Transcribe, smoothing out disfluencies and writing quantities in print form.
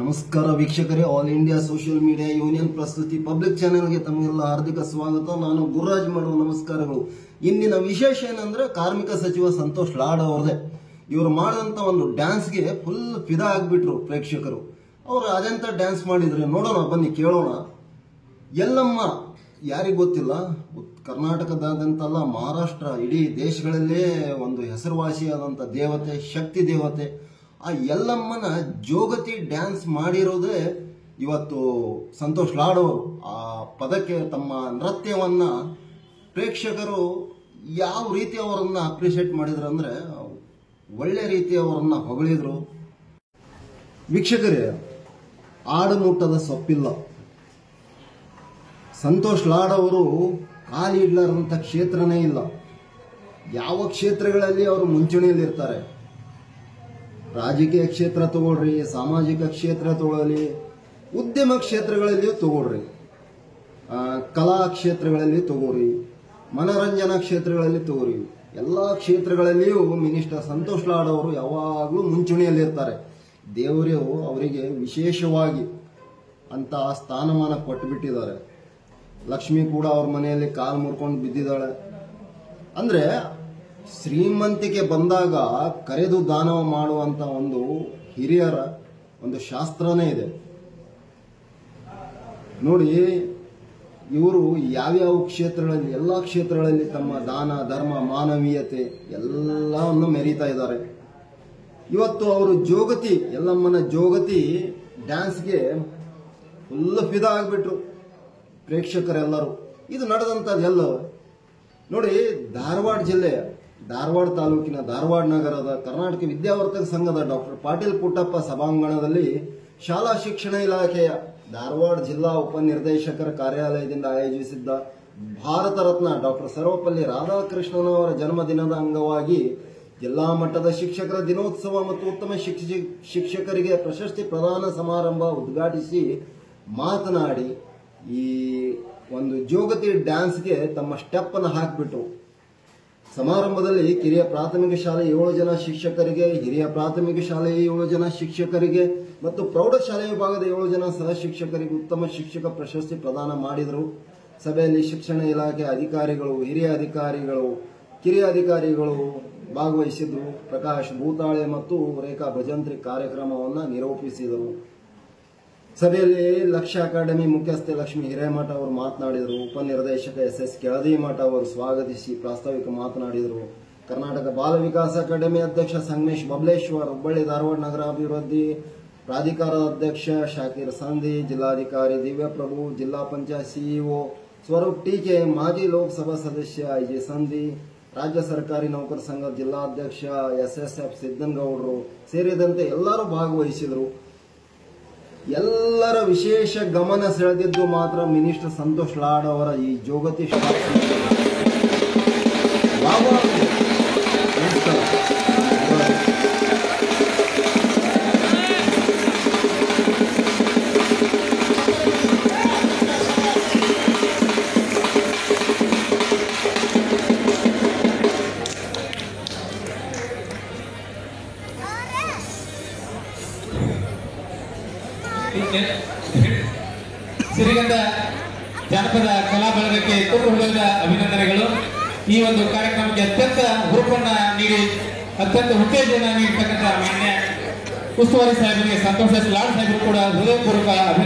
ನಮಸ್ಕಾರ ವೀಕ್ಷಕರೇ, all India social media union ಪ್ರಸ್ತುತಿ ಪಬ್ಲಿಕ್ ಚಾನೆಲ್ಗೆ ತಮಗೆಲ್ಲ ಹಾರ್ದಿಕ ಸ್ವಾಗತ. ನಾನು ಗುರುರಾಜ್ ಮಾಡುವ ನಮಸ್ಕಾರಗಳು. ಇಂದಿನ ವಿಶೇಷ ಏನಂದ್ರೆ ಕಾರ್ಮಿಕ ಸಚಿವ ಸಂತೋಷ್ ಲಾಡ್ ಅವರದೇ. ಇವರು ಮಾಡಿದಂತ ಒಂದು ಡ್ಯಾನ್ಸ್ಗೆ ಫುಲ್ ಫಿದಾ ಆಗ್ಬಿಟ್ರು ಪ್ರೇಕ್ಷಕರು. ಅವರು ಅದೆಂತ ಡ್ಯಾನ್ಸ್ ಮಾಡಿದ್ರೆ ನೋಡೋಣ, ಬನ್ನಿ ಕೇಳೋಣ. ಎಲ್ಲಮ್ಮ ಯಾರಿಗ್ ಗೊತ್ತಿಲ್ಲ, ಕರ್ನಾಟಕದಾದ್ಯಂತಲ್ಲ, ಮಹಾರಾಷ್ಟ್ರ ಇಡೀ ದೇಶಗಳಲ್ಲೇ ಒಂದು ಹೆಸರುವಾಸಿಯಾದಂಥ ದೇವತೆ, ಶಕ್ತಿ ದೇವತೆ. ಆ ಎಲ್ಲಮ್ಮನ ಜೋಗತಿ ಡ್ಯಾನ್ಸ್ ಮಾಡಿರೋದೇ ಇವತ್ತು ಸಂತೋಷ್ ಲಾಡ್ ಅವರು. ಆ ಪದಕ್ಕೆ ತಮ್ಮ ನೃತ್ಯವನ್ನ ಪ್ರೇಕ್ಷಕರು ಯಾವ ರೀತಿ ಅವರನ್ನ ಅಪ್ರಿಷಿಯೇಟ್ ಮಾಡಿದ್ರು ಅಂದ್ರೆ ಒಳ್ಳೆ ರೀತಿ ಅವರನ್ನ ಹೊಗಳಿದ್ರು. ವೀಕ್ಷಕರೇ, ಆಡು ಮುಟ್ಟದ ಸೊಪ್ಪಿಲ್ಲ. ಸಂತೋಷ್ ಲಾಡ್ ಅವರು ಕಾಲಿಡ್ಲಾರಂತ ಕ್ಷೇತ್ರನೇ ಇಲ್ಲ. ಯಾವ ಕ್ಷೇತ್ರಗಳಲ್ಲಿ ಅವರು ಮುಂಚೂಣಿಯಲ್ಲಿರ್ತಾರೆ. ರಾಜಕೀಯ ಕ್ಷೇತ್ರ ತಗೊಳ್ರಿ, ಸಾಮಾಜಿಕ ಕ್ಷೇತ್ರ ತಗೊಳ್ಳಿ, ಉದ್ಯಮ ಕ್ಷೇತ್ರಗಳಲ್ಲಿಯೂ ತಗೊಳ್ರಿ, ಕಲಾ ಕ್ಷೇತ್ರಗಳಲ್ಲಿ ತಗೋರಿ, ಮನೋರಂಜನಾ ಕ್ಷೇತ್ರಗಳಲ್ಲಿ ತಗೋರಿ, ಎಲ್ಲ ಕ್ಷೇತ್ರಗಳಲ್ಲಿಯೂ ಮಿನಿಸ್ಟರ್ ಸಂತೋಷ್ ಲಾಡ್ ಅವರು ಯಾವಾಗಲೂ ಮುಂಚೂಣಿಯಲ್ಲಿರ್ತಾರೆ. ದೇವರು ಅವರಿಗೆ ವಿಶೇಷವಾಗಿ ಅಂತ ಸ್ಥಾನಮಾನ ಕೊಟ್ಟುಬಿಟ್ಟಿದ್ದಾರೆ. ಲಕ್ಷ್ಮಿ ಕೂಡ ಅವ್ರ ಮನೆಯಲ್ಲಿ ಕಾಲು ಮುರ್ಕೊಂಡು ಬಿದ್ದಿದ್ದಾಳೆ. ಅಂದ್ರೆ ಶ್ರೀಮಂತಿಕೆ ಬಂದಾಗ ಕರೆದು ದಾನ ಮಾಡುವಂತ ಒಂದು ಹಿರಿಯರ ಒಂದು ಶಾಸ್ತ್ರನೇ ಇದೆ ನೋಡಿ. ಇವರು ಯಾವ್ಯಾವ ಕ್ಷೇತ್ರಗಳಲ್ಲಿ, ಎಲ್ಲಾ ಕ್ಷೇತ್ರಗಳಲ್ಲಿ ತಮ್ಮ ದಾನ ಧರ್ಮ ಮಾನವೀಯತೆ ಎಲ್ಲವನ್ನು ಮೆರೀತಾ ಇದ್ದಾರೆ. ಇವತ್ತು ಅವರು ಜೋಗತಿ, ಎಲ್ಲಮ್ಮನ ಜೋಗತಿ ಡ್ಯಾನ್ಸ್ಗೆ ಫುಲ್ ಫಿದಾ ಆಗ್ಬಿಟ್ರು ಪ್ರೇಕ್ಷಕರೆಲ್ಲರೂ. ಇದು ನಡೆದಂತದ್ದೆಲ್ಲ ನೋಡಿ, ಧಾರವಾಡ ಜಿಲ್ಲೆಯ, ಧಾರವಾಡ ತಾಲೂಕಿನ, ಧಾರವಾಡ ನಗರದ ಕರ್ನಾಟಕ ವಿದ್ಯಾವರ್ತಕ ಸಂಘದ ಡಾಕ್ಟರ್ ಪಾಟೀಲ್ ಪುಟ್ಟಪ್ಪ ಸಭಾಂಗಣದಲ್ಲಿ ಶಾಲಾ ಶಿಕ್ಷಣ ಇಲಾಖೆಯ ಧಾರವಾಡ ಜಿಲ್ಲಾ ಉಪನಿರ್ದೇಶಕರ ಕಾರ್ಯಾಲಯದಿಂದ ಆಯೋಜಿಸಿದ್ದ ಭಾರತ ರತ್ನ ಡಾಕ್ಟರ್ ಸರ್ವಪಲ್ಲಿ ರಾಧಾಕೃಷ್ಣನ್ ಅವರ ಜನ್ಮದಿನದ ಅಂಗವಾಗಿ ಜಿಲ್ಲಾ ಮಟ್ಟದ ಶಿಕ್ಷಕರ ದಿನೋತ್ಸವ ಮತ್ತು ಉತ್ತಮ ಶಿಕ್ಷಕರಿಗೆ ಪ್ರಶಸ್ತಿ ಪ್ರದಾನ ಸಮಾರಂಭ ಉದ್ಘಾಟಿಸಿ ಮಾತನಾಡಿ ಈ ಒಂದು ಜೋಗತಿ ಡ್ಯಾನ್ಸ್ಗೆ ತಮ್ಮ ಸ್ಟೆಪ್ ಅನ್ನು ಹಾಕಿಬಿಟ್ಟು ಸಮಾರಂಭದಲ್ಲಿ ಕಿರಿಯ ಪ್ರಾಥಮಿಕ ಶಾಲೆ 7 ಜನ ಶಿಕ್ಷಕರಿಗೆ, ಹಿರಿಯ ಪ್ರಾಥಮಿಕ ಶಾಲೆಯ 7 ಜನ ಶಿಕ್ಷಕರಿಗೆ ಮತ್ತು ಪ್ರೌಢಶಾಲೆ ವಿಭಾಗದ 7 ಜನ ಸಹ ಶಿಕ್ಷಕರಿಗೆ ಉತ್ತಮ ಶಿಕ್ಷಕ ಪ್ರಶಸ್ತಿ ಪ್ರದಾನ ಮಾಡಿದರು. ಸಭೆಯಲ್ಲಿ ಶಿಕ್ಷಣ ಇಲಾಖೆ ಅಧಿಕಾರಿಗಳು, ಹಿರಿಯ ಅಧಿಕಾರಿಗಳು, ಕಿರಿಯ ಅಧಿಕಾರಿಗಳು ಭಾಗವಹಿಸಿದ್ರು. ಪ್ರಕಾಶ್ ಭೂತಾಳೆ ಮತ್ತು ರೇಖಾ ಭಜಂತ್ರಿ ಕಾರ್ಯಕ್ರಮವನ್ನು ನಿರೂಪಿಸಿದರು. ಸಭೆಯಲ್ಲಿ ಲಕ್ಷ್ಯ ಅಕಾಡೆಮಿ ಮುಖ್ಯಸ್ಥೆ ಲಕ್ಷ್ಮಿ ಹಿರೇಮಠ ಅವರು ಮಾತನಾಡಿದರು. ಉಪನಿರ್ದೇಶಕ ಎಸ್ ಕೆಳದಿಮಠ ಅವರು ಸ್ವಾಗತಿಸಿ ಪ್ರಾಸ್ತಾವಿಕ ಮಾತನಾಡಿದರು. ಕರ್ನಾಟಕ ಬಾಲ ವಿಕಾಸ ಅಕಾಡೆಮಿ ಅಧ್ಯಕ್ಷ ಸಂಗಮೇಶ್ ಬಬಲೇಶ್ವರ್, ಹುಬ್ಬಳ್ಳಿ ಧಾರವಾಡ ನಗರಾಭಿವೃದ್ಧಿ ಪ್ರಾಧಿಕಾರದ ಅಧ್ಯಕ್ಷ ಶಾಕಿರ್ ಸಂಧಿ, ಜಿಲ್ಲಾಧಿಕಾರಿ ದಿವ್ಯಪ್ರಭು, ಜಿಲ್ಲಾ ಪಂಚಾಯತ್ ಸಿಇಒ ಸ್ವರೂಪ್ ಟೀಕೆ, ಮಾಜಿ ಲೋಕಸಭಾ ಸದಸ್ಯ ಐಜೆ ಸಂಧಿ, ರಾಜ್ಯ ಸರ್ಕಾರಿ ನೌಕರ ಸಂಘದ ಜಿಲ್ಲಾಧ್ಯಕ್ಷ ಎಸ್ಎಸ್ಎಫ್ ಸಿದ್ದನಗೌಡರು ಸೇರಿದಂತೆ ಎಲ್ಲರೂ ಭಾಗವಹಿಸಿದರು. ಎಲ್ಲರ ವಿಶೇಷ ಗಮನ ಸೆಳೆದಿದ್ದು ಮಾತ್ರ ಮಿನಿಸ್ಟರ್ ಸಂತೋಷ್ ಲಾಡ್ ಅವರ ಈ ಜೋಗತಿ ಸಿರಿಗಂಧ ಜಾನಪದ ಕಲಾ ಬಳಗಕ್ಕೆ ತುಂಬುವುದರ ಅಭಿನಂದನೆಗಳು. ಈ ಒಂದು ಕಾರ್ಯಕ್ರಮಕ್ಕೆ ಅತ್ಯಂತ ಹುರುಪನ್ನ ನೀಡಿ, ಅತ್ಯಂತ ಉತ್ತೇಜನ ನೀಡತಕ್ಕಂಥ ಮಾನ್ಯ ಉಸ್ತುವಾರಿ ಸಾಹೇಬರಿಗೆ ಸಂತೋಷ್ ಲಾಡ್ ಸಾಹೇಬರು ಕೂಡ ಹೃದಯಪೂರ್ವಕ ಅಭಿನಂದನೆ.